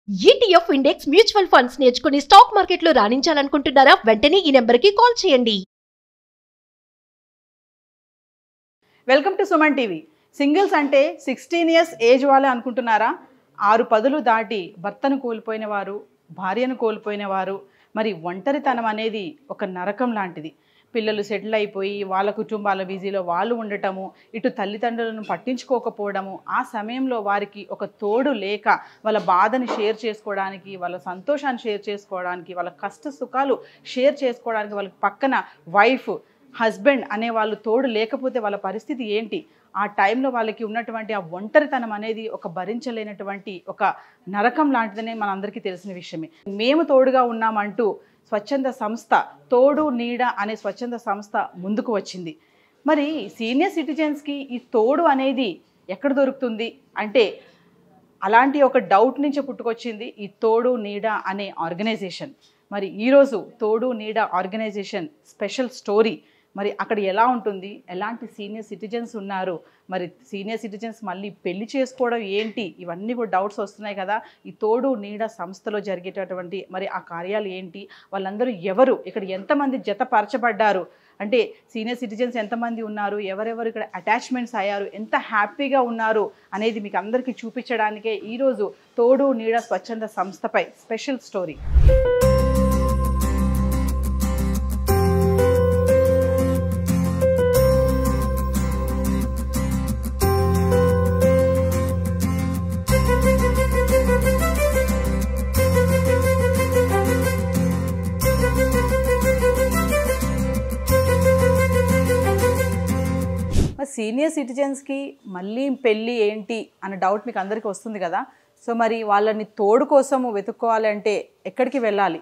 ETF index mutual funds నేర్చుకుని stock మార్కెట్లో రాణించాలనుకుంటున్నారా? వెంటనే ఈ నెంబర్కి కాల్ చేయండి. Welcome to Suman TV. Singles అంటే 16 ఇయర్స్ ఏజ్ వాళ్ళే అనుకుంటున్నారా? 6 పదులు దాటి భర్తను కోల్పోయిన వారు, భార్యను కోల్పోయిన వారు, మరి ఒంటరితనం అనేది ఒక నరకం లాంటిది. పిల్లలు సెటిల్ అయిపోయి వాళ్ళ కుటుంబాల బిజీలో వాళ్ళు ఉండటము, ఇటు తల్లిదండ్రులను పట్టించుకోకపోవడము, ఆ సమయంలో వారికి ఒక తోడు లేక వాళ్ళ బాధని షేర్ చేసుకోవడానికి, వాళ్ళ సంతోషాన్ని షేర్ చేసుకోవడానికి, వాళ్ళ కష్ట సుఖాలు షేర్ చేసుకోవడానికి వాళ్ళకి పక్కన వైఫ్, హస్బెండ్ అనే వాళ్ళు తోడు లేకపోతే వాళ్ళ పరిస్థితి ఏంటి? ఆ టైంలో వాళ్ళకి ఉన్నటువంటి ఆ ఒంటరితనం అనేది ఒక భరించలేనటువంటి ఒక నరకం లాంటిదనే మనందరికీ తెలిసిన విషయమే. మేము తోడుగా ఉన్నామంటూ స్వచ్ఛంద సంస్థ తోడు నీడ అనే స్వచ్ఛంద సంస్థ ముందుకు వచ్చింది. మరి సీనియర్ సిటిజన్స్కి ఈ తోడు అనేది ఎక్కడ దొరుకుతుంది అంటే అలాంటి ఒక డౌట్ నుంచి పుట్టుకొచ్చింది ఈ తోడు నీడ అనే ఆర్గనైజేషన్. మరి ఈరోజు తోడు నీడ ఆర్గనైజేషన్ స్పెషల్ స్టోరీ. మరి అక్కడ ఎలా ఉంటుంది, ఎలాంటి సీనియర్ సిటిజన్స్ ఉన్నారు, మరి సీనియర్ సిటిజన్స్ మళ్ళీ పెళ్లి చేసుకోవడం ఏంటి, ఇవన్నీ కూడా డౌట్స్ వస్తున్నాయి కదా. ఈ తోడు నీడ సంస్థలో జరిగేటటువంటి మరి ఆ కార్యాలు ఏంటి, వాళ్ళందరూ ఎవరు, ఇక్కడ ఎంతమంది జతపరచబడ్డారు, అంటే సీనియర్ సిటిజన్స్ ఎంతమంది ఉన్నారు, ఎవరెవరు ఇక్కడ అటాచ్మెంట్స్ అయ్యారు, ఎంత హ్యాపీగా ఉన్నారు అనేది మీకు అందరికీ చూపించడానికే ఈరోజు తోడు నీడ స్వచ్ఛంద సంస్థపై స్పెషల్ స్టోరీ. సీనియర్ సిటిజన్స్కి మళ్ళీ పెళ్ళి ఏంటి అన్న డౌట్ మీకు అందరికీ వస్తుంది కదా. సో మరి వాళ్ళని తోడు కోసము వెతుక్కోవాలంటే ఎక్కడికి వెళ్ళాలి,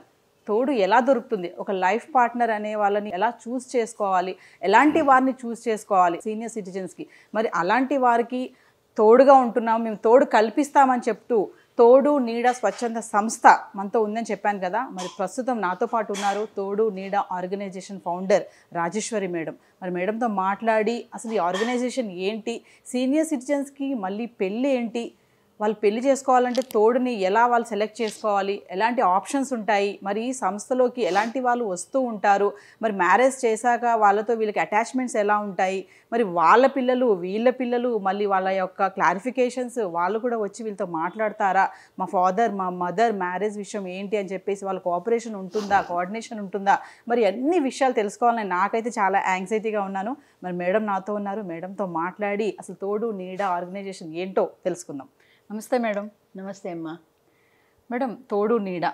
తోడు ఎలా దొరుకుతుంది, ఒక లైఫ్ పార్ట్నర్ అనే వాళ్ళని ఎలా చూస్ చేసుకోవాలి, ఎలాంటి వారిని చూస్ చేసుకోవాలి సీనియర్ సిటిజన్స్కి. మరి అలాంటి వారికి తోడుగా ఉంటున్నాం, మేము తోడు కల్పిస్తామని చెప్తూ తోడు నీడ స్వచ్ఛంద సంస్థ మనతో ఉందని చెప్పాను కదా. మరి ప్రస్తుతం నాతో పాటు ఉన్నారు తోడు నీడ ఆర్గనైజేషన్ ఫౌండర్ రాజేశ్వరి మేడం. మరి మేడంతో మాట్లాడి అసలు ఈ ఆర్గనైజేషన్ ఏంటి, సీనియర్ సిటిజన్స్కి మళ్ళీ పెళ్ళి ఏంటి, వాళ్ళు పెళ్లి చేసుకోవాలంటే తోడుని ఎలా వాళ్ళు సెలెక్ట్ చేసుకోవాలి, ఎలాంటి ఆప్షన్స్ ఉంటాయి, మరి ఈ సంస్థలోకి ఎలాంటి వాళ్ళు వస్తూ ఉంటారు, మరి మ్యారేజ్ చేశాక వాళ్ళతో వీళ్ళకి అటాచ్మెంట్స్ ఎలా ఉంటాయి, మరి వాళ్ళ పిల్లలు వీళ్ళ పిల్లలు మళ్ళీ వాళ్ళ యొక్క క్లారిఫికేషన్స్ వాళ్ళు కూడా వచ్చి వీళ్ళతో మాట్లాడతారా, మా ఫాదర్ మా మదర్ మ్యారేజ్ విషయం ఏంటి అని చెప్పేసి వాళ్ళ కోఆపరేషన్ ఉంటుందా, కోఆర్డినేషన్ ఉంటుందా, మరి అన్ని విషయాలు తెలుసుకోవాలని నాకైతే చాలా యాంగ్జైటీగా ఉన్నాను. మరి మేడం నాతో ఉన్నారు, మేడంతో మాట్లాడి అసలు తోడు నీడ ఆర్గనైజేషన్ ఏంటో తెలుసుకుందాం. నమస్తే మేడం. నమస్తే అమ్మా. మేడం తోడు నీడ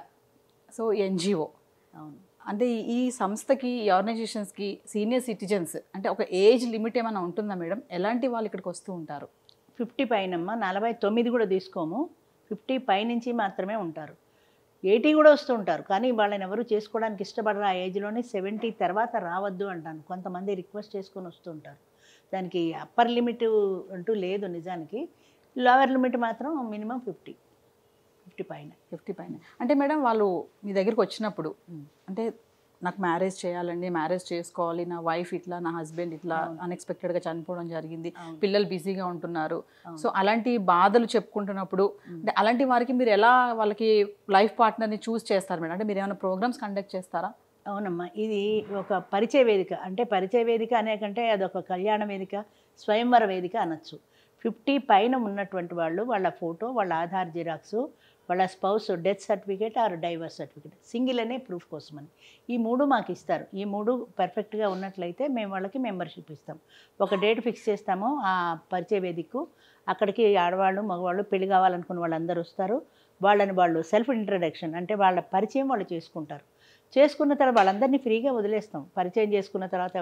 సో ఎన్జిఓ, అవును, అంటే ఈ సంస్థకి ఈ ఆర్గనైజేషన్స్కి సీనియర్ సిటిజన్స్ అంటే ఒక ఏజ్ లిమిట్ ఏమైనా ఉంటుందా మేడం? ఎలాంటి వాళ్ళు ఇక్కడికి వస్తూ ఉంటారు? 50 పైనమ్మా, 49 కూడా తీసుకోము, 50 పైనుంచి మాత్రమే ఉంటారు. 80 కూడా వస్తూ ఉంటారు, కానీ వాళ్ళని ఎవరు చేసుకోవడానికి ఇష్టపడరు. ఆ ఏజ్లోనే 70 తర్వాత రావద్దు అంటాను. కొంతమంది రిక్వెస్ట్ చేసుకొని వస్తూ ఉంటారు. దానికి అప్పర్ లిమిట్ అంటూ లేదు నిజానికి. లోవర్ లిమిట్ మాత్రం మినిమం 50 పైన. 50 పైన అంటే మేడం వాళ్ళు మీ దగ్గరికి వచ్చినప్పుడు అంటే నాకు మ్యారేజ్ చేయాలండి, మ్యారేజ్ చేసుకోవాలి, నా వైఫ్ ఇట్లా, నా హస్బెండ్ ఇట్లా అన్ఎక్స్పెక్టెడ్గా చనిపోవడం జరిగింది, పిల్లలు బిజీగా ఉంటున్నారు, సో అలాంటి బాధలు చెప్పుకుంటున్నప్పుడు అంటే అలాంటి వారికి మీరు ఎలా వాళ్ళకి లైఫ్ పార్ట్నర్ని చూస్ చేస్తారు మేడం? అంటే మీరు ఏమైనా ప్రోగ్రామ్స్ కండక్ట్ చేస్తారా? అవునమ్మా, ఇది ఒక పరిచయ వేదిక. అంటే పరిచయ వేదిక అనే కంటే అదొక కళ్యాణ వేదిక, స్వయంవర వేదిక అనొచ్చు. 50 పైన ఉన్నటువంటి వాళ్ళు వాళ్ళ ఫోటో, వాళ్ళ ఆధార్ జిరాక్సు, వాళ్ళ spouse death certificate or divorce certificate, single అనే ప్రూఫ్ కోసమని ఈ 3 మాకు ఇస్తారు. ఈ 3 పర్ఫెక్ట్గా ఉన్నట్లయితే మేము వాళ్ళకి మెంబర్షిప్ ఇస్తాం. ఒక డేట్ ఫిక్స్ చేస్తాము ఆ పరిచయ వేదికకు. అక్కడికి ఆడవాళ్ళు మగవాళ్ళు పెళ్లి కావాలనుకున్న వాళ్ళందరూ వస్తారు. వాళ్ళని వాళ్ళు సెల్ఫ్ ఇంట్రడక్షన్ అంటే వాళ్ళ పరిచయం వాళ్ళు చేసుకుంటారు. చేసుకున్న తర్వాత వాళ్ళందరినీ ఫ్రీగా వదిలేస్తాం. పరిచయం చేసుకున్న తర్వాత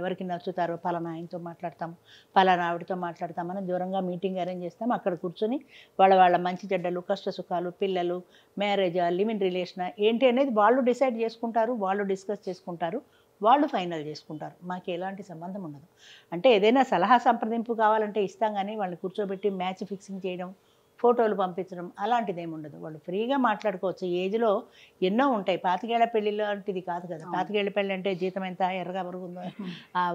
ఎవరికి నచ్చుతారో పలానా ఆయనతో మాట్లాడతాం, పలానా ఆవిడతో మాట్లాడతామని దూరంగా మీటింగ్ అరేంజ్ చేస్తాం. అక్కడ కూర్చొని వాళ్ళ మంచి చెడ్డలు, కష్ట సుఖాలు, పిల్లలు, మ్యారేజా, లివ్ ఇన్ రిలేషనా ఏంటి అనేది వాళ్ళు డిసైడ్ చేసుకుంటారు, వాళ్ళు డిస్కస్ చేసుకుంటారు, వాళ్ళు ఫైనల్ చేసుకుంటారు. మాకు ఎలాంటి సంబంధం ఉండదు. అంటే ఏదైనా సలహా సంప్రదింపు కావాలంటే ఇస్తాం, కానీ వాళ్ళని కూర్చోబెట్టి మ్యాచ్ ఫిక్సింగ్ చేయడం, ఫోటోలు పంపించడం అలాంటిది ఏమి ఉండదు. వాళ్ళు ఫ్రీగా మాట్లాడుకోవచ్చు. ఈ ఏజ్లో ఎన్నో ఉంటాయి. 25 ఏళ్ల పెళ్లి లాంటిది కాదు కదా. 25 ఏళ్ల పెళ్ళి అంటే జీతం ఎంత, ఎర్రగా బరుగుందో,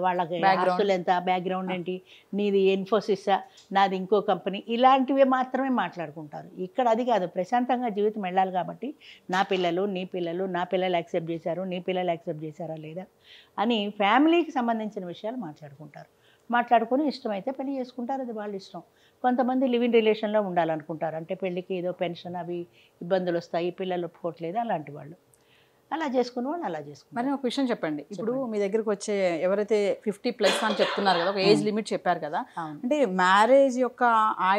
వాళ్ళకి ఆస్తులు ఎంత, బ్యాక్గ్రౌండ్ ఏంటి, నీది ఇన్ఫోసిస్సా, నాది ఇంకో కంపెనీ, ఇలాంటివి మాత్రమే మాట్లాడుకుంటారు. ఇక్కడ అది కాదు. ప్రశాంతంగా జీవితం వెళ్ళాలి కాబట్టి నా పిల్లలు, నీ పిల్లలు, నా పిల్లలు యాక్సెప్ట్ చేశారు, నీ పిల్లలు యాక్సెప్ట్ చేశారా లేదా అని ఫ్యామిలీకి సంబంధించిన విషయాలు మాట్లాడుకుంటారు. మాట్లాడుకొని ఇష్టమైతే పెళ్లి చేసుకుంటారు, అది వాళ్ళ ఇష్టం. కొంతమంది లివ్ ఇన్ రిలేషన్లో ఉండాలనుకుంటారు. అంటే పెళ్ళికి ఏదో పెన్షన్ అవి ఇబ్బందులు వస్తాయి, పిల్లలు ఒప్పుకోవట్లేదు, అలాంటి వాళ్ళు అలా చేసుకుని వాళ్ళు అలా చేసుకున్నారు. మరి ఒక విషయం చెప్పండి, ఇప్పుడు మీ దగ్గరకు వచ్చే ఎవరైతే 50+ అని చెప్తున్నారు కదా, ఒక ఏజ్ లిమిట్ చెప్పారు కదా, అంటే మ్యారేజ్ యొక్క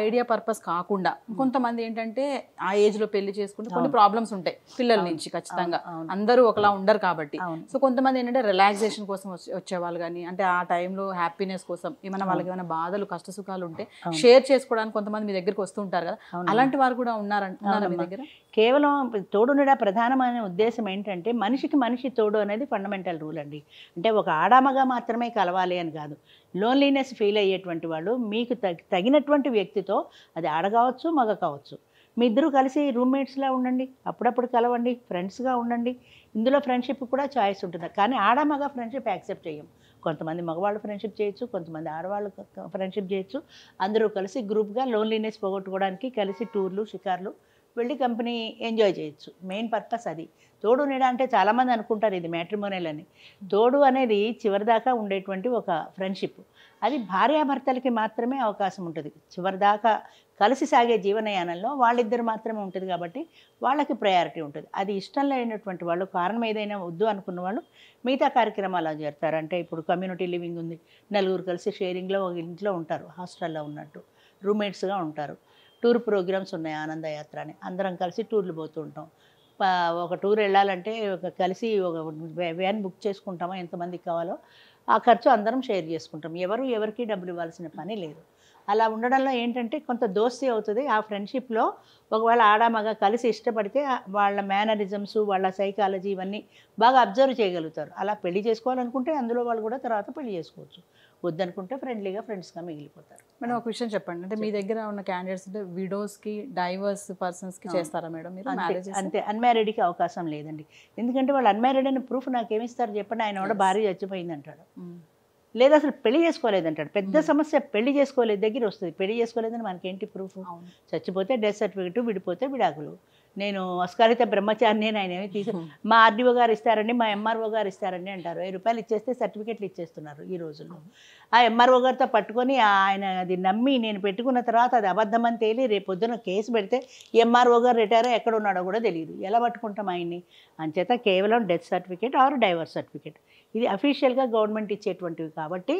ఐడియా పర్పస్ కాకుండా కొంతమంది ఏంటంటే ఆ ఏజ్ లో పెళ్లి చేసుకుంటే కొన్ని ప్రాబ్లమ్స్ ఉంటాయి పిల్లల నుంచి, ఖచ్చితంగా అందరూ ఒకలా ఉండరు కాబట్టి. సో కొంతమంది ఏంటంటే రిలాక్సేషన్ కోసం వచ్చేవాళ్ళు కానీ, అంటే ఆ టైంలో హ్యాపీనెస్ కోసం ఏమైనా వాళ్ళకి ఏమైనా బాధలు కష్ట సుఖాలు ఉంటే షేర్ చేసుకోవడానికి కొంతమంది మీ దగ్గరకు వస్తూ ఉంటారు కదా, అలాంటి వారు కూడా ఉన్నారా మీ దగ్గర? కేవలం తోడునిడా ప్రధానమైన ఉద్దేశం ఏంటంటే మనిషికి మనిషి తోడు అనేది ఫండమెంటల్ రూల్ అండి. అంటే ఒక ఆడామగా మాత్రమే కలవాలి అని కాదు. లోన్లీనెస్ ఫీల్ అయ్యేటువంటి వాళ్ళు మీకు తగినటువంటి వ్యక్తితో, అది ఆడ కావచ్చు మగ కావచ్చు, మీ ఇద్దరు కలిసి రూమ్మేట్స్లా ఉండండి, అప్పుడప్పుడు కలవండి, ఫ్రెండ్స్గా ఉండండి. ఇందులో ఫ్రెండ్షిప్ కూడా చాయిస్ ఉంటుంది. కానీ ఆడ మగ ఫ్రెండ్షిప్ యాక్సెప్ట్ చేయం. కొంతమంది మగవాళ్ళు ఫ్రెండ్షిప్ చేయొచ్చు, కొంతమంది ఆడవాళ్ళు ఫ్రెండ్షిప్ చేయొచ్చు. అందరూ కలిసి గ్రూప్గా లోన్లీనెస్ పోగొట్టుకోవడానికి కలిసి టూర్లు షికార్లు వెళ్ళి కంపెనీ ఎంజాయ్ చేయొచ్చు. మెయిన్ పర్పస్ అది. తోడు నీడ అంటే చాలామంది అనుకుంటారు ఇది మ్యాట్రిమోనియల్ అని. తోడు అనేది చివరిదాకా ఉండేటువంటి ఒక ఫ్రెండ్షిప్. అది భార్యాభర్తలకి మాత్రమే అవకాశం ఉంటుంది. చివరిదాకా కలిసి సాగే జీవనయానంలో వాళ్ళిద్దరు మాత్రమే ఉంటుంది కాబట్టి వాళ్ళకి ప్రయారిటీ ఉంటుంది. అది ఇష్టం లేనటువంటి వాళ్ళు, కారణం ఏదైనా వద్దు అనుకున్న వాళ్ళు మిగతా కార్యక్రమాలు అలా చేస్తారు. అంటే ఇప్పుడు కమ్యూనిటీ లివింగ్ ఉంది, నలుగురు కలిసి షేరింగ్లో ఒక ఇంట్లో ఉంటారు, హాస్టల్లో ఉన్నట్టు రూమ్మేట్స్గా ఉంటారు. టూర్ ప్రోగ్రామ్స్ ఉన్నాయి, ఆనందయాత్ర అని, అందరం కలిసి టూర్లు పోతూ ఉంటాం. ఒక టూర్ వెళ్ళాలంటే కలిసి ఒక వ్యాన్ బుక్ చేసుకుంటామో, ఎంతమందికి కావాలో ఆ ఖర్చు అందరం షేర్ చేసుకుంటాం. ఎవరికి డబ్బులు ఇవ్వాల్సిన పని లేదు. అలా ఉండడంలో ఏంటంటే కొంత దోస్తీ అవుతుంది. ఆ ఫ్రెండ్షిప్లో ఒకవేళ ఆడామగా కలిసి ఇష్టపడితే వాళ్ళ మేనరిజమ్స్, వాళ్ళ సైకాలజీ ఇవన్నీ బాగా అబ్జర్వ్ చేయగలుగుతారు. అలా పెళ్లి చేసుకోవాలనుకుంటే అందులో వాళ్ళు కూడా తర్వాత పెళ్లి చేసుకోవచ్చు. వద్దనుకుంటే ఫ్రెండ్లీగా ఫ్రెండ్స్గా మిగిలిపోతారు. మేడం ఒక విషయం చెప్పండి, అంటే మీ దగ్గర ఉన్న క్యాండిడేట్స్ అంటే విడోస్కి, డైవర్స్ పర్సన్స్కి చేస్తారా మేడం మీరు మ్యారేజ్? అంతే, అన్మ్యారీడ్కి అవకాశం లేదండి. ఎందుకంటే వాళ్ళు అన్మ్యారీడ్ అని ప్రూఫ్ నాకేమిస్తారు చెప్పండి? ఆయన కూడా భార్య చచ్చిపోయింది అంటాడు, లేదా అసలు పెళ్లి చేసుకోలేదంటాడు. పెద్ద సమస్య పెళ్లి చేసుకోలేదు దగ్గర వస్తుంది. పెళ్లి చేసుకోలేదని మనకేంటి ప్రూఫ్? చచ్చిపోతే డెత్ సర్టిఫికెట్, విడిపోతే విడాకులు. నేను అస్కారిత బ్రహ్మచారిని ఆయన ఏమి మా ఆర్డీఓ గారు ఇస్తారండి, మా ఎంఆర్ఓ గారు ఇస్తారండి అంటారు. 1000 రూపాయలు ఇచ్చేస్తే సర్టిఫికెట్లు ఇచ్చేస్తున్నారు ఈ రోజుల్లో. ఆ ఎంఆర్ఓ గారితో పట్టుకొని ఆయన అది నమ్మి నేను పెట్టుకున్న తర్వాత అది అబద్ధమని తేలి రేపు పొద్దున కేసు పెడితే ఎంఆర్ఓ గారు రిటైర్ ఎక్కడ ఉన్నాడో కూడా తెలియదు. ఎలా పట్టుకుంటాం ఆయన్ని? అంచేత కేవలం death certificate or divorce certificate, ఇది అఫీషియల్గా గవర్నమెంట్ ఇచ్చేటువంటివి కాబట్టి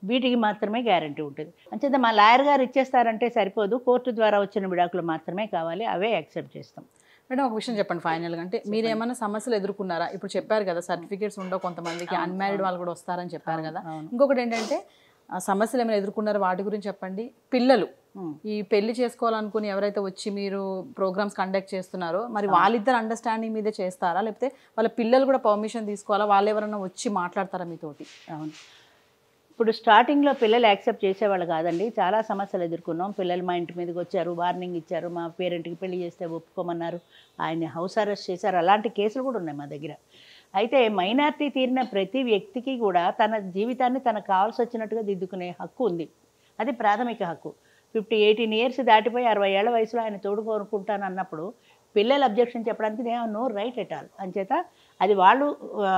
వీటికి మాత్రమే గ్యారంటీ ఉంటుంది. అంచేత మా లాయర్ గారు ఇచ్చేస్తారంటే సరిపోదు, కోర్టు ద్వారా వచ్చిన విడాకులు మాత్రమే కావాలి, అవే యాక్సెప్ట్ చేస్తాం. మేడం ఒక విషయం చెప్పండి ఫైనల్గా, అంటే మీరు ఏమైనా సమస్యలు ఎదుర్కొన్నారా? ఇప్పుడు చెప్పారు కదా సర్టిఫికేట్స్ ఉండవు, కొంతమందికి అన్మ్యారీడ్ వాళ్ళు కూడా వస్తారని చెప్పారు కదా. ఇంకొకటి ఏంటంటే ఆ సమస్యలు ఏమైనా ఎదుర్కొన్నారో వాటి గురించి చెప్పండి. పిల్లలు ఈ పెళ్లి చేసుకోవాలనుకుని ఎవరైతే వచ్చి మీరు ప్రోగ్రామ్స్ కండక్ట్ చేస్తున్నారో మరి వాళ్ళిద్దరు అండర్స్టాండింగ్ మీదే చేస్తారా, లేకపోతే వాళ్ళ పిల్లలు కూడా పర్మిషన్ తీసుకోవాలా, వాళ్ళు ఎవరైనా వచ్చి మాట్లాడతారా మీతోటి? అవును, ఇప్పుడు స్టార్టింగ్లో పిల్లలు యాక్సెప్ట్ చేసేవాళ్ళు కాదండి. చాలా సమస్యలు ఎదుర్కొన్నాం. పిల్లలు మా ఇంటి మీదకి వచ్చారు, వార్నింగ్ ఇచ్చారు, మా పేరెంట్కి పెళ్లి చేస్తే ఒప్పుకోమన్నారు, ఆయన్ని హౌస్ అరెస్ట్ చేశారు, అలాంటి కేసులు కూడా ఉన్నాయి మా దగ్గర. అయితే మైనారిటీ తీరిన ప్రతి వ్యక్తికి కూడా తన జీవితాన్ని తనకు కావాల్సి వచ్చినట్టుగా దిద్దుకునే హక్కు ఉంది. అది ప్రాథమిక హక్కు. 18 ఇయర్స్ దాటిపోయి 60 ఏళ్ల వయసులో ఆయన తోడు కోరుకుంటాను అన్నప్పుడు పిల్లలు అబ్జెక్షన్ చెప్పడానికి they have no right at all. అంచేత అది వాళ్ళు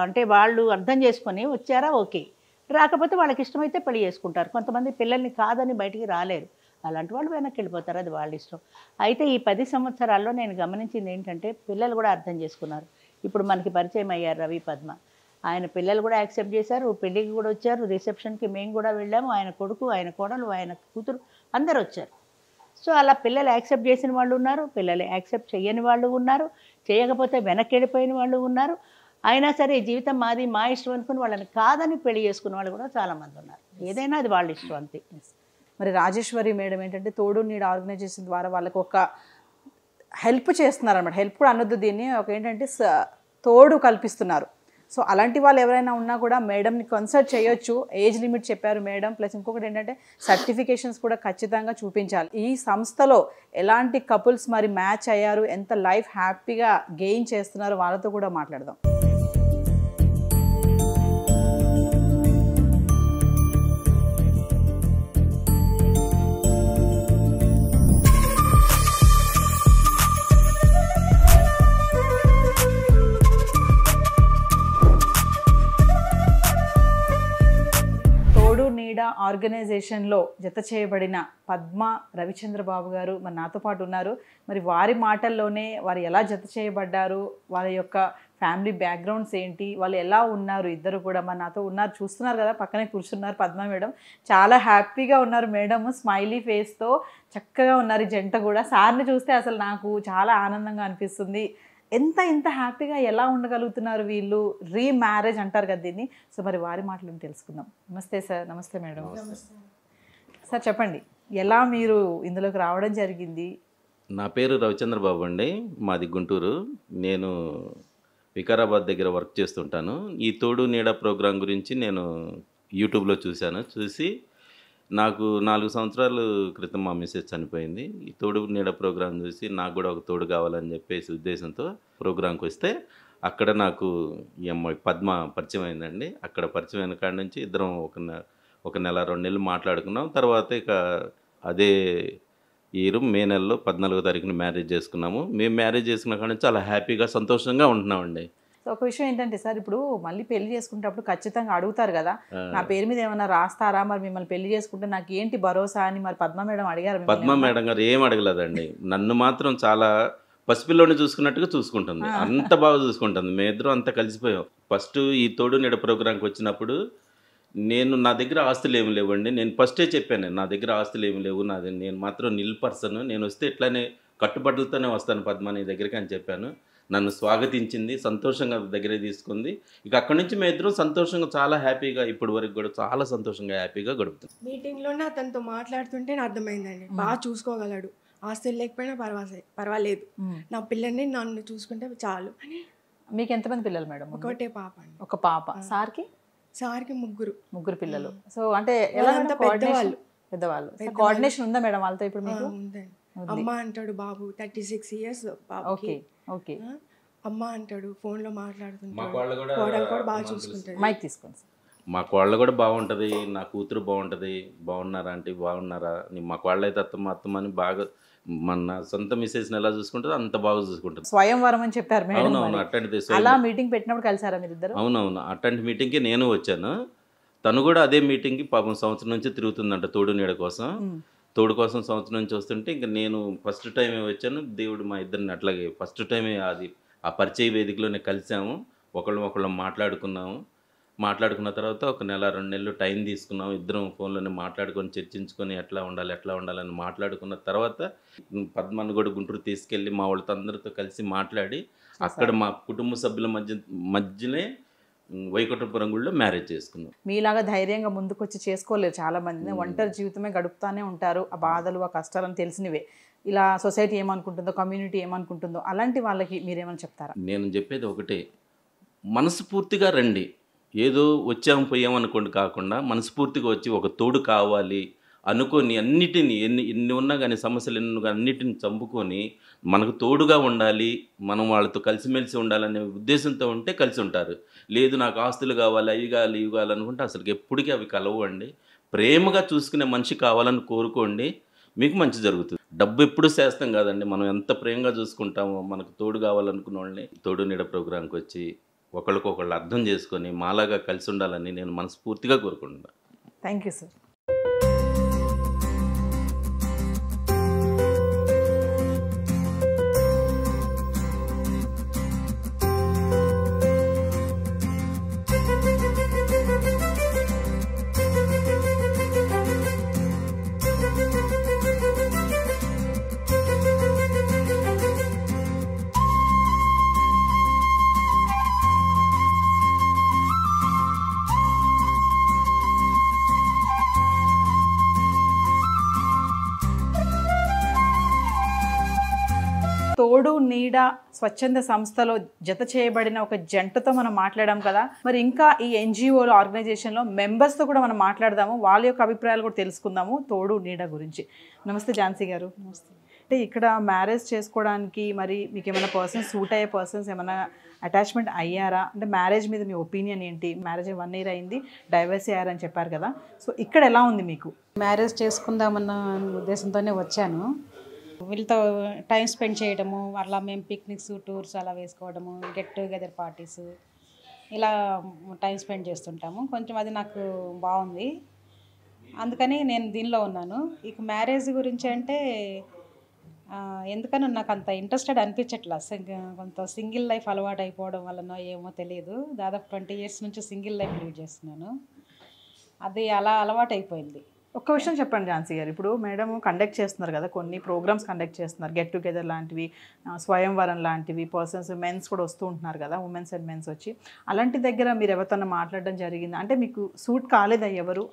అంటే వాళ్ళు అర్థం చేసుకొని వచ్చారా ఓకే, రాకపోతే వాళ్ళకి ఇష్టమైతే పెళ్లి చేసుకుంటారు. కొంతమంది పిల్లల్ని కాదని బయటికి రాలేరు, అలాంటి వాళ్ళు వెనక్కి వెళ్ళిపోతారు, అది వాళ్ళ ఇష్టం. అయితే ఈ 10 సంవత్సరాల్లో నేను గమనించింది ఏంటంటే పిల్లలు కూడా అర్థం చేసుకున్నారు. ఇప్పుడు మనకి పరిచయం అయ్యారు రవి పద్మ, ఆయన పిల్లలు కూడా యాక్సెప్ట్ చేశారు, పెళ్ళికి కూడా వచ్చారు, రిసెప్షన్కి మేము కూడా వెళ్ళాము, ఆయన కొడుకు, ఆయన కోడలు, ఆయన కూతురు అందరు వచ్చారు. సో అలా పిల్లలు యాక్సెప్ట్ చేసిన వాళ్ళు ఉన్నారు, పిల్లలు యాక్సెప్ట్ చేయని వాళ్ళు ఉన్నారు, చేయకపోతే వెనక్కి వెళ్ళిపోయిన వాళ్ళు ఉన్నారు. అయినా సరే జీవితం మాది, మా ఇష్టం అనుకుని వాళ్ళని కాదని పెళ్లి చేసుకున్న వాళ్ళు కూడా చాలామంది ఉన్నారు. ఏదైనా అది వాళ్ళ ఇష్టం అంతే. మరి రాజేశ్వరి మేడం ఏంటంటే తోడు నీడ ఆర్గనైజేషన్ ద్వారా వాళ్ళకి ఒక హెల్ప్ చేస్తున్నారు అనమాట. హెల్ప్ కూడా అనొద్దు దీన్ని, ఒక ఏంటంటే తోడు కల్పిస్తున్నారు. సో అలాంటి వాళ్ళు ఎవరైనా ఉన్నా కూడా మేడంని కన్సల్ట్ చేయొచ్చు. ఏజ్ లిమిట్ చెప్పారు మేడం. ప్లస్ ఇంకొకటి ఏంటంటే సర్టిఫికేషన్స్ కూడా ఖచ్చితంగా చూపించాలి. ఈ సంస్థలో ఎలాంటి కపుల్స్ మరి మ్యాచ్ అయ్యారు, ఎంత లైఫ్ హ్యాపీగా గెయిన్ చేస్తున్నారు, వాళ్ళతో కూడా మాట్లాడదాం. ఆర్గనైజేషన్లో జత చేయబడిన పద్మ రవిచంద్రబాబు గారు మరి నాతో పాటు ఉన్నారు. మరి వారి మాటల్లోనే వారు ఎలా జత చేయబడ్డారు, వారి యొక్క ఫ్యామిలీ బ్యాక్గ్రౌండ్స్ ఏంటి, వాళ్ళు ఎలా ఉన్నారు, ఇద్దరు కూడా మరి నాతో ఉన్నారు. చూస్తున్నారు కదా, పక్కనే కూర్చున్నారు పద్మ మేడం. చాలా హ్యాపీగా ఉన్నారు మేడం, స్మైలీ ఫేస్తో చక్కగా ఉన్నారు. ఈ జంట కూడా సార్ని చూస్తే అసలు నాకు చాలా ఆనందంగా అనిపిస్తుంది. ఇంత హ్యాపీగా ఎలా ఉండగలుగుతున్నారు వీళ్ళు, రీమ్యారేజ్ అంటారు కదా దీన్ని. సో మరి వారి మాటలను తెలుసుకుందాం. నమస్తే సార్. నమస్తే మేడం. సార్ చెప్పండి, ఎలా మీరు ఇందులోకి రావడం జరిగింది? నా పేరు రవిచంద్రబాబు అండి, మాది గుంటూరు. నేను వికారాబాద్ దగ్గర వర్క్ చేస్తుంటాను. ఈ తోడు నీడ ప్రోగ్రాం గురించి నేను యూట్యూబ్లో చూసి నాకు 4 సంవత్సరాల క్రితం మా మిస్సెస్ చనిపోయింది. ఈ తోడు నీడ ప్రోగ్రాం చూసి నాకు కూడా ఒక తోడు కావాలని చెప్పేసి ఉద్దేశంతో ప్రోగ్రాంకి వస్తే అక్కడ నాకు ఈ అమ్మాయి పద్మ పరిచయం అయిందండి. అక్కడ పరిచయం అయిన కాడి నుంచి ఇద్దరం ఒక నెల 2 నెలలు మాట్లాడుకున్నాం. తర్వాత ఇక అదే ఇయర్ మే నెలలో 14వ తారీఖున మ్యారేజ్ చేసుకున్నాము. మేము మ్యారేజ్ చేసుకున్న కాడి నుంచి చాలా హ్యాపీగా సంతోషంగా ఉంటున్నామండి. సో ఒక విషయం ఏంటంటే సార్, ఇప్పుడు మళ్ళీ పెళ్లి చేసుకునేటప్పుడు ఖచ్చితంగా అడుగుతారు కదా, నా పేరు మీద ఏమైనా రాస్తారా, మరి మిమ్మల్ని పెళ్లి చేసుకుంటే నాకు ఏంటి భరోసా అని మరి పద్మ మేడం అడిగారు? పద్మ మేడం గారు ఏం అడగలేదండి, నన్ను మాత్రం చాలా పసిపిల్లోని చూసుకున్నట్టుగా చూసుకుంటుంది. అంత బాగా చూసుకుంటుంది. మేమిద్దరం అంతా కలిసిపోయాం. ఫస్ట్ ఈ తోడు నీడ ప్రోగ్రాంకి వచ్చినప్పుడు నా దగ్గర ఆస్తులు ఏమి లేవండి. నేను ఫస్టే చెప్పాను, నా దగ్గర ఆస్తులు ఏమి లేవు, నేను మాత్రం నిల్ పర్సన్, నేను వస్తే ఇట్లానే కట్టుబట్టలతోనే వస్తాను పద్మ నీ దగ్గరికి అని చెప్పాను. నన్ను స్వాగతించింది, సంతోషంగా దగ్గర తీసుకుంది. ఇక అక్కడి నుంచి మేము ఇద్దరం సంతోషంగా చాలా హ్యాపీగా ఇప్పటి వరకు కూడా చాలా సంతోషంగా హ్యాపీగా గడుపుతాం. మీటింగ్లోనే అతనితో మాట్లాడుతుంటే నాకు అర్థమైందండి, బాగా చూసుకోగలడు, ఆస్తులు లేకపోయినా పర్వాలేదు, నా పిల్లల్ని నన్ను చూసుకుంటే చాలు అని. మీకు ఎంతమంది పిల్లలు మేడం? ఒకటే పాప అండి. ఒక పాప. సార్కి ముగ్గురు పిల్లలు. సో అంటే ఎలా పెద్దవాళ్ళు కోఆర్డినేషన్ ఉందా మేడం వాళ్ళతో ఇప్పుడు మీకు? ఉందండి. అమ్మ అంటాడు బాబు, 36 years బాబుకి. ఓకే. అమ్మ అంటాడు, ఫోన్లో మాట్లాడుతుంటాడు. కోడలు కూడా బాగా చూసుకుంటాడు. మైక్ తీసుకోండి. మా కోళ్ళ కూడా బాగుంటుంది, నా కూతురు బాగుంటుంది. బాగున్నారా అంటే బాగున్నారా, మా కోళ్ళ అయితే అత్తమ్మ అని బాగా మన సొంత మిస్సెస్ని ఎలా చూసుకుంటుందో అంత బాగా చూసుకుంటుంది. స్వయంవరం అని చెప్పారు మేడం. అవునవును, అట్లాంటిది. అలా మీటింగ్ పెట్టినప్పుడు కలిసారా మీరు ఇద్దరు? అవునవును, అట్లాంటి మీటింగ్కి నేను వచ్చాను. తను కూడా అదే మీటింగ్కి పాపం సంవత్సరం నుంచి తిరుగుతుందంట తోడు నీడ కోసం. తోడు కోసం సంవత్సరం నుంచి వస్తుంటే ఇంకా నేను ఫస్ట్ టైమే వచ్చాను. దేవుడు మా ఇద్దరిని అట్లాగే ఫస్ట్ టైమే ఆ పరిచయ వేదికలోనే కలిసాము. ఒకళ్ళం మాట్లాడుకున్న తర్వాత ఒక నెల 2 నెలలు టైం తీసుకున్నాం. ఇద్దరం ఫోన్లోనే మాట్లాడుకొని చర్చించుకొని ఎట్లా ఉండాలని మాట్లాడుకున్న తర్వాత పద్మను కూడా గుంటూరు తీసుకెళ్ళి మా వాళ్ళతో అందరితో కలిసి మాట్లాడి అక్కడ మా కుటుంబ సభ్యుల మధ్యనే వైకుంఠపురం గుడిలో మ్యారేజ్ చేసుకున్నాం. మీలాగా ధైర్యంగా ముందుకొచ్చి చేసుకోలేరు చాలా మంది. ఒంటరి జీవితమే గడుపుతానే ఉంటారు. ఆ బాధలు ఆ కష్టాలను తెలిసినవే. ఇలా సొసైటీ ఏమనుకుంటుందో, కమ్యూనిటీ ఏమనుకుంటుందో, అలాంటి వాళ్ళకి మీరేమని చెప్తారా? నేను చెప్పేది ఒకటే, మనస్ఫూర్తిగా రండి. ఏదో వచ్చాము పోయామనుకోండి కాకుండా మనస్ఫూర్తిగా వచ్చి ఒక తోడు కావాలి అనుకొని అన్నిటినీ ఎన్ని ఉన్నా కానీ సమస్యలు అన్నిటిని చంపుకొని మనకు తోడుగా ఉండాలి, మనం వాళ్ళతో కలిసిమెలిసి ఉండాలనే ఉద్దేశంతో ఉంటే కలిసి ఉంటారు. లేదు నాకు ఆస్తులు కావాలి, అవి కావాలి అనుకుంటే అసలు ఎప్పటికీ అవి కలవండి. ప్రేమగా చూసుకునే మనిషి కావాలని కోరుకోండి, మీకు మంచి జరుగుతుంది. డబ్బు ఎప్పుడు శాస్త్రం కాదండి. మనం ఎంత ప్రేమగా చూసుకుంటామో మనకు తోడు కావాలనుకున్న వాళ్ళని తోడు నీడ ప్రోగ్రాంకి వచ్చి ఒకళ్ళకొకళ్ళు అర్థం చేసుకొని మాలాగా కలిసి ఉండాలని నేను మనస్ఫూర్తిగా కోరుకుంటున్నాను. Thank you sir. తోడు నీడ స్వచ్ఛంద సంస్థలో జత చేయబడిన ఒక జంటతో మనం మాట్లాడాం కదా. మరి ఇంకా ఈ ఎన్జిఓలో ఆర్గనైజేషన్లో మెంబర్స్తో కూడా మనం మాట్లాడదాము, వాళ్ళ యొక్క అభిప్రాయాలు కూడా తెలుసుకుందాము తోడు నీడ గురించి. నమస్తే ఝాన్సీ గారు. నమస్తే. అంటే ఇక్కడ మ్యారేజ్ చేసుకోవడానికి మరి మీకు ఏమైనా పర్సన్స్ సూట్ అయ్యే పర్సన్స్ ఏమైనా అటాచ్మెంట్ అయ్యారా? అంటే మ్యారేజ్ మీద మీ ఒపీనియన్ ఏంటి? మ్యారేజ్ 1 year అయింది, డైవర్స్ అయ్యారని చెప్పారు కదా, సో ఇక్కడ ఎలా ఉంది మీకు? మ్యారేజ్ చేసుకుందామన్న ఉద్దేశంతోనే వచ్చాను. వీళ్ళతో టైం స్పెండ్ చేయడము, అలా మేము పిక్నిక్స్ టూర్స్ అలా వేసుకోవడము, గెట్ టుగెదర్ పార్టీస్ ఇలా టైం స్పెండ్ చేస్తుంటాము. కొంచెం అది నాకు బాగుంది, అందుకని నేను దీనిలో ఉన్నాను. ఇక మ్యారేజ్ గురించి అంటే ఎందుకని నాకు అంత ఇంట్రెస్టెడ్ అనిపించట్లా. కొంత సింగిల్ లైఫ్ అలవాటు అయిపోవడం వలన ఏమో తెలియదు, దాదాపు 20 years నుంచి సింగిల్ లైఫ్ లీడ్ చేస్తున్నాను. అది అలా అలవాటు అయిపోయింది. ఒక్క విషయం చెప్పండి ఝాన్సీ గారు, ఇప్పుడు మేడం కండక్ట్ చేస్తున్నారు కదా, కొన్ని ప్రోగ్రామ్స్ కండక్ట్ చేస్తున్నారు, గెట్ టుగెదర్ లాంటివి, స్వయంవరం లాంటివి, పర్సన్స్ మెన్స్ కూడా వస్తూ ఉంటున్నారు కదా, ఉమెన్స్ అండ్ మెన్స్ వచ్చి, అలాంటి దగ్గర మీరు ఎవరితో మాట్లాడడం జరిగింది? అంటే మీకు సూట్ కాలేదా ఎవరు?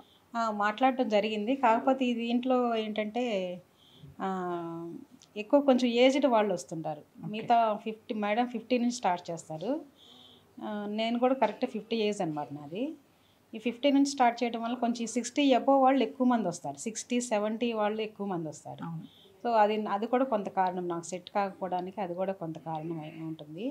మాట్లాడటం జరిగింది, కాకపోతే ఇది ఇంట్లో ఏంటంటే ఎక్కువ కొంచెం ఏజ్డ్ వాళ్ళు వస్తుంటారు. మిగతా 50 మేడం 50 నుంచి స్టార్ట్ చేస్తారు. నేను కూడా కరెక్ట్ 50 years అనమాట నాది. ఈ 50 నుంచి స్టార్ట్ చేయడం వల్ల కొంచెం 60 అబోవ్ వాళ్ళు ఎక్కువ మంది వస్తారు, 60-70 వాళ్ళు ఎక్కువ మంది వస్తారు. సో అది కూడా కొంత కారణం, నాకు సెట్ కాకపోవడానికి అది కూడా కొంత కారణం ఉంటుంది.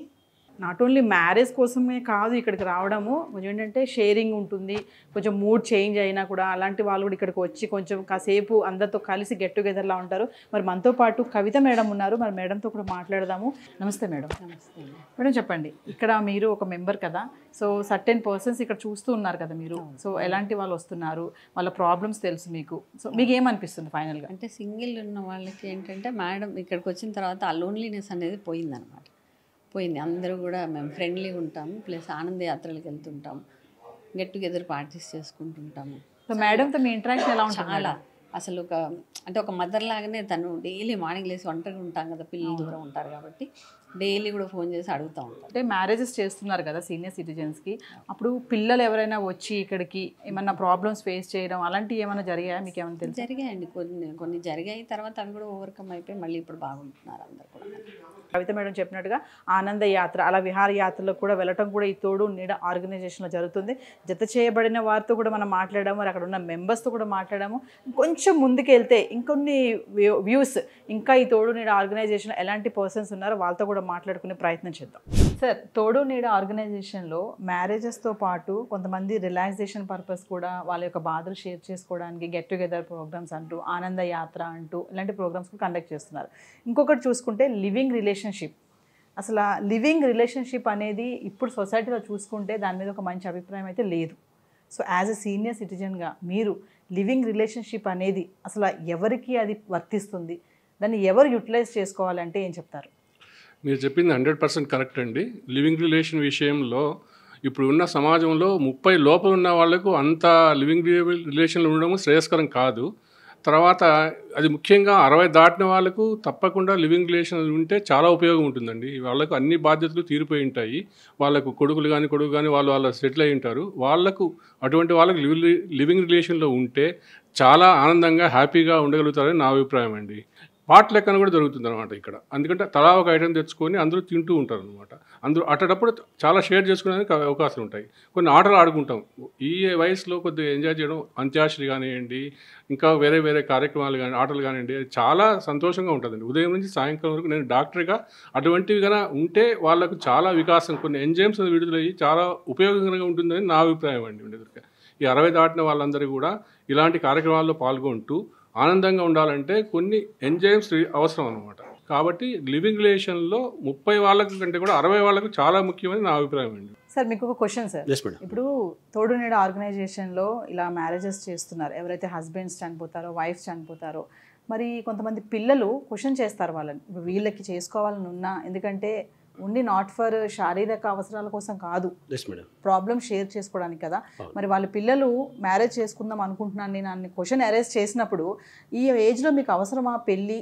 నాట్ ఓన్లీ మ్యారేజ్ కోసమే కాదు ఇక్కడికి రావడము, కొంచెం ఏంటంటే షేరింగ్ ఉంటుంది, కొంచెం మూడ్ చేంజ్ అయినా కూడా అలాంటి వాళ్ళు కూడా ఇక్కడికి వచ్చి కొంచెం కాసేపు అందరితో కలిసి గెట్ టుగెదర్లా ఉంటారు. మరి మనతో పాటు కవిత మేడం ఉన్నారు, మరి మేడంతో కూడా మాట్లాడదాము. నమస్తే మేడం. నమస్తే మేడం, చెప్పండి, ఇక్కడ మీరు ఒక మెంబర్ కదా, సో సర్టెన్ పర్సన్స్ ఇక్కడ చూస్తూ ఉన్నారు కదా మీరు, సో ఎలాంటి వాళ్ళు వస్తున్నారు, వాళ్ళ ప్రాబ్లమ్స్ తెలుసు మీకు, సో మీకు ఏమనిపిస్తుంది ఫైనల్గా? అంటే సింగిల్ ఉన్న వాళ్ళకి ఏంటంటే మేడం ఇక్కడికి వచ్చిన తర్వాత ఆ లోన్లీనెస్ అనేది పోయిందనమాట. పోయింది. అందరూ కూడా మేము ఫ్రెండ్లీగా ఉంటాము, ప్లస్ ఆనంద యాత్రలకు వెళ్తుంటాము, గెట్ టుగెదర్ పార్టీస్ చేసుకుంటుంటాము. సో మేడంతో మీ ఇంటరాక్షన్ ఎలా ఉంటుంది? చాలా అసలు ఒక మదర్ లాగానే తను డైలీ మార్నింగ్ లేసి ఒంటరిగా ఉంటాం కదా, పిల్లలు దూరం ఉంటారు కాబట్టి డైలీ కూడా ఫోన్ చేసి అడుగుతూ ఉంటారు. అంటే మ్యారేజెస్ చేస్తున్నారు కదా సీనియర్ సిటిజన్స్కి, అప్పుడు పిల్లలు ఎవరైనా వచ్చి ఇక్కడికి ఏమన్నా ప్రాబ్లమ్స్ ఫేస్ చేయడం అలాంటివి ఏమైనా జరిగాయా? మీకు ఏమైనా తెలుసు? జరిగాయండి, కొన్ని జరిగాయి, తర్వాత అవి కూడా ఓవర్కమ్ అయిపోయి మళ్ళీ ఇప్పుడు బాగుంటున్నారు అందరు కూడా. కవిత మేడం చెప్పినట్టుగా ఆనంద యాత్ర, అలా విహార యాత్రలో కూడా వెళ్ళటం కూడా ఈ తోడు నీడ ఆర్గనైజేషన్లో జరుగుతుంది. జత చేయబడిన వారితో కూడా మనం మాట్లాడాము, మరి అక్కడ ఉన్న మెంబర్స్తో కూడా మాట్లాడాము. కొంచెం ముందుకు వెళ్తే ఇంకొన్ని వ్యూస్ ఇంకా ఈ తోడు నీడ ఆర్గనైజేషన్ ఎలాంటి పర్సన్స్ ఉన్నారో వాళ్ళతో కూడా మాట్లాడుకునే ప్రయత్నం చేద్దాం. సార్, తోడు నీడ ఆర్గనైజేషన్లో మ్యారేజెస్తో పాటు కొంతమంది రిలాక్సేషన్ పర్పస్ కూడా వాళ్ళ యొక్క బాధలు షేర్ చేసుకోవడానికి గెట్ టుగెదర్ ప్రోగ్రామ్స్ అంటూ, ఆనంద యాత్ర అంటూ ఇలాంటి ప్రోగ్రామ్స్ కండక్ట్ చేస్తున్నారు. ఇంకొకటి చూసుకుంటే లివింగ్ రిలేషన్షిప్. అసలు లివింగ్ రిలేషన్షిప్ అనేది ఇప్పుడు సొసైటీలో చూసుకుంటే దాని మీద ఒక మంచి అభిప్రాయం అయితే లేదు. సో యాజ్ ఎ సీనియర్ సిటిజన్గా మీరు లివింగ్ రిలేషన్షిప్ అనేది అసలు ఎవరికి అది వర్తిస్తుంది, దాన్ని ఎవరు యూటిలైజ్ చేసుకోవాలంటే ఏం చెప్తారు? మీరు చెప్పింది 100% కరెక్ట్ అండి. లివింగ్ రిలేషన్ విషయంలో ఇప్పుడు ఉన్న సమాజంలో 30 లోపల ఉన్న వాళ్లకు అంత లివింగ్ రిలేషన్లో ఉండడం శ్రేయస్కరం కాదు. తర్వాత అది ముఖ్యంగా 60 దాటిన వాళ్ళకు తప్పకుండా లివింగ్ రిలేషన్ ఉంటే చాలా ఉపయోగం ఉంటుందండి. వాళ్ళకు అన్ని బాధ్యతలు తీరిపోయి ఉంటాయి, వాళ్ళకు కొడుకు కానీ వాళ్ళు సెటిల్ అయి ఉంటారు. వాళ్ళకు అటువంటి వాళ్ళకు లివింగ్ రిలేషన్లో ఉంటే చాలా ఆనందంగా హ్యాపీగా ఉండగలుగుతారని నా అభిప్రాయం అండి. పార్ట్ లెక్కన కూడా జరుగుతుంది అనమాట ఇక్కడ. ఎందుకంటే తలా ఒక ఐటెం తెచ్చుకొని అందరూ తింటూ ఉంటారు అనమాట. అందరూ అట్టేటప్పుడు చాలా షేర్ చేసుకోవడానికి అవకాశాలు ఉంటాయి. కొన్ని ఆటలు ఆడుకుంటాం ఈ వయసులో, కొద్దిగా ఎంజాయ్ చేయడం, అంత్యాక్షరి కానివ్వండి, ఇంకా వేరే కార్యక్రమాలు కానీ ఆటలు కానివ్వండి, చాలా సంతోషంగా ఉంటుందండి. ఉదయం నుంచి సాయంకాలం వరకు నేను డాక్టర్గా అటువంటివి కన్నా ఉంటే వాళ్ళకు చాలా వికాసం, కొన్ని ఎంజైమ్స్ విడుదలయ్యి చాలా ఉపయోగకరంగా ఉంటుందని నా అభిప్రాయం అండి. ఈ 60 దాటిన వాళ్ళందరూ కూడా ఇలాంటి కార్యక్రమాల్లో పాల్గొంటూ ఆనందంగా ఉండాలంటే కొన్ని ఎంజైమ్స్ అవసరం అనమాట. కాబట్టి లివింగ్ రిలేషన్లో 30 వాళ్ళకి కంటే కూడా 60 వాళ్ళకు చాలా ముఖ్యమని నా అభిప్రాయం అండి. సార్, మీకు ఒక క్వశ్చన్ సార్. ఇప్పుడు తోడు నీడ ఆర్గనైజేషన్లో ఇలా మ్యారేజెస్ చేస్తున్నారు, ఎవరైతే హస్బెండ్స్ చనిపోతారో, వైఫ్స్ చనిపోతారో, మరి కొంతమంది పిల్లలు క్వశ్చన్ చేస్తారు వాళ్ళని, ఇప్పుడు వీళ్ళకి చేసుకోవాలని ఉన్నా, ఎందుకంటే ఓన్లీ నాట్ ఫర్ శారీరక అవసరాల కోసం కాదు, ప్రాబ్లమ్ షేర్ చేసుకోవడానికి కదా. మరి వాళ్ళ పిల్లలు మ్యారేజ్ చేసుకుందాం అనుకుంటున్నాను నేను అన్ని క్వశ్చన్ అరేంజ్ చేసినప్పుడు, ఈ ఏజ్లో మీకు అవసరమా పెళ్ళి,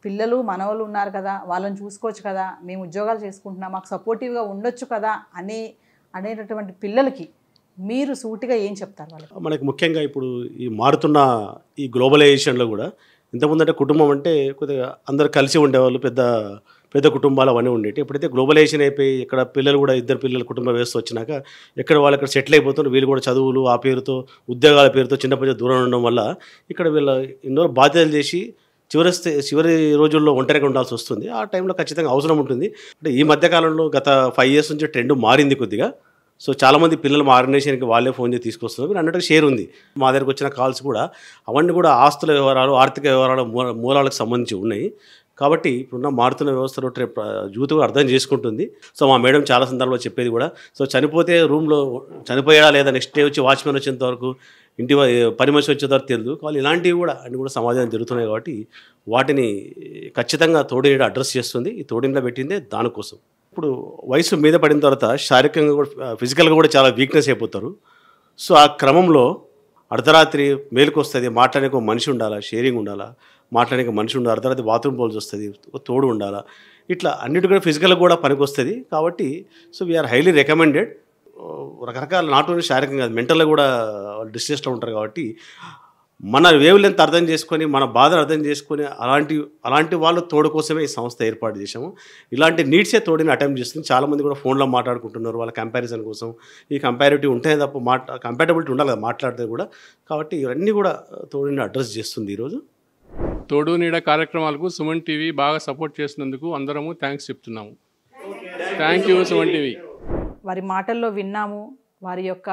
పిల్లలు మనవాళ్ళు ఉన్నారు కదా, వాళ్ళని చూసుకోవచ్చు కదా, మేము ఉద్యోగాలు చేసుకుంటున్నాం, మాకు సపోర్టివ్గా ఉండొచ్చు కదా అనేటటువంటి పిల్లలకి మీరు సూటిగా ఏం చెప్తారు వాళ్ళకి? మనకి ముఖ్యంగా ఇప్పుడు ఈ మారుతున్న ఈ గ్లోబలైజేషన్లో కూడా ఇంతకుముందు అంటే కుటుంబం అంటే కొద్దిగా అందరు కలిసి ఉండేవాళ్ళు, పెద్ద కుటుంబాలు అవన్నీ ఉండేవి. ఎప్పుడైతే గ్లోబలైజేషన్ అయిపోయి ఇక్కడ పిల్లలు కూడా ఇద్దరు పిల్లలు కుటుంబ వ్యవస్థ వచ్చినాక ఎక్కడ వాళ్ళు ఇక్కడ సెటిల్ అయిపోతున్నారు. వీళ్ళు కూడా చదువులు ఆ పేరుతో ఉద్యోగాల పేరుతో చిన్నప్పటి దూరం ఉండడం వల్ల ఇక్కడ వీళ్ళ ఎన్నో బాధ్యతలు చేసి చివరి రోజుల్లో ఒంటరిగా ఉండాల్సి వస్తుంది. ఆ టైంలో ఖచ్చితంగా అవసరం ఉంటుంది. అంటే ఈ మధ్యకాలంలో గత 5 years నుంచి ట్రెండ్ మారింది కొద్దిగా. సో చాలామంది పిల్లలు మా ఆర్గనైజేషన్కి వాళ్ళే ఫోన్ చేసి తీసుకొస్తున్నారు. మీరు అన్నట్టుగా షేర్ ఉంది. మా దగ్గరకు వచ్చిన కాల్స్ కూడా అవన్నీ కూడా ఆస్తుల వ్యవహారాలు, ఆర్థిక వ్యవహారాల మూలాలకు సంబంధించి ఉన్నాయి. కాబట్టి ఇప్పుడున్న మారుతున్న వ్యవస్థలో యూత్ కూడా అర్థం చేసుకుంటుంది. సో మా మేడం చాలా సందర్భాల్లో చెప్పేది కూడా, సో చనిపోతే రూమ్లో చనిపోయాడా లేదా నెక్స్ట్ డే వచ్చి వాచ్మెన్ వచ్చేంత వరకు ఇంటి పని మనిషి వచ్చేంతవరకు తెలియదు. వాళ్ళు ఇలాంటివి కూడా అన్ని కూడా సమాజానికి జరుగుతున్నాయి. కాబట్టి వాటిని ఖచ్చితంగా తోడునీడ అడ్రస్ చేస్తుంది. ఈ తోడునీడ పెట్టిందే దానికోసం. ఇప్పుడు వయసు మీద పడిన తర్వాత శారీరకంగా కూడా ఫిజికల్గా కూడా చాలా వీక్నెస్ అయిపోతారు. సో ఆ క్రమంలో అర్ధరాత్రి మేలుకు వస్తుంది, మాట్లాడడానికి ఒక మనిషి ఉండాలా, షేరింగ్ ఉండాలా, మాట్లాడడానికి మనిషి ఉండాలి, అర్ధరాత్రి బాత్రూమ్ పోల్సి వస్తుంది, తోడు ఉండాలా, ఇట్లా అన్నిటి కూడా ఫిజికల్గా కూడా పనికి వస్తుంది. కాబట్టి సో వీఆర్ హైలీ రికమెండెడ్. రకరకాల నాట్ ఓన్లీ శారీరకంగా కాదు, మెంటల్గా కూడా డిస్ట్రెస్లో ఉంటారు. కాబట్టి మన వేవ్ లెంత్ అర్థం చేసుకొని, మన బాధను అర్థం చేసుకొని అలాంటి వాళ్ళ తోడు కోసమే ఈ సంస్థ ఏర్పాటు చేసాము. ఇలాంటి నీడ్సే తోడుని అటెంప్ట్ చేస్తుంది. చాలామంది కూడా ఫోన్లో మాట్లాడుకుంటున్నారు వాళ్ళ కంపారిజన్ కోసం. ఈ కంపారిటివ్ ఉంటేనే తప్ప కంపాటబిలిటీ ఉండాలి కదా మాట్లాడితే కూడా. కాబట్టి ఇవన్నీ కూడా తోడుని అడ్రస్ చేస్తుంది. ఈరోజు తోడు నీడ కార్యక్రమాలకు సుమన్ టీవీ బాగా సపోర్ట్ చేసినందుకు అందరము థ్యాంక్స్ చెప్తున్నాము. Thank you Suman TV. వారి మాటల్లో విన్నాము, వారి యొక్క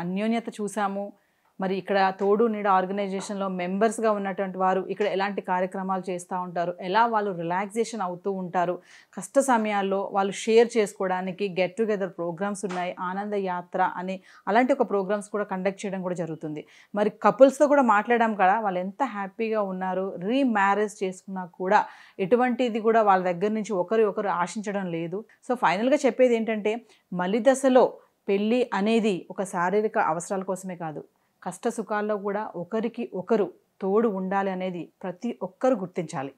అన్యోన్యత చూసాము. మరి ఇక్కడ తోడు నీడ ఆర్గనైజేషన్లో మెంబర్స్గా ఉన్నటువంటి వారు ఇక్కడ ఎలాంటి కార్యక్రమాలు చేస్తూ ఉంటారు, ఎలా వాళ్ళు రిలాక్సేషన్ అవుతూ ఉంటారు, కష్ట సమయాల్లో వాళ్ళు షేర్ చేసుకోవడానికి గెట్ టుగెదర్ ప్రోగ్రామ్స్ ఉన్నాయి. ఆనంద యాత్ర అని అలాంటి ఒక ప్రోగ్రామ్స్ కూడా కండక్ట్ చేయడం కూడా జరుగుతుంది. మరి కపుల్స్తో కూడా మాట్లాడాం కదా, వాళ్ళు ఎంత హ్యాపీగా ఉన్నారు. రీమ్యారేజ్ చేసుకున్నా కూడా ఎటువంటిది కూడా వాళ్ళ దగ్గర నుంచి ఒకరు ఆశించడం లేదు. సో ఫైనల్గా చెప్పేది ఏంటంటే, మలి దశలో పెళ్ళి అనేది ఒక శారీరక అవసరాల కోసమే కాదు, కష్ట సుఖాల్లో కూడా ఒకరికి ఒకరు తోడు ఉండాలి అనేది ప్రతి ఒక్కరు గుర్తించాలి.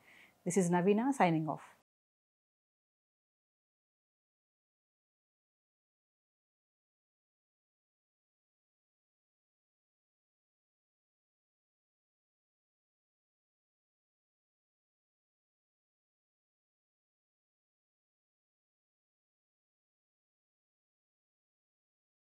This is Naveena signing of.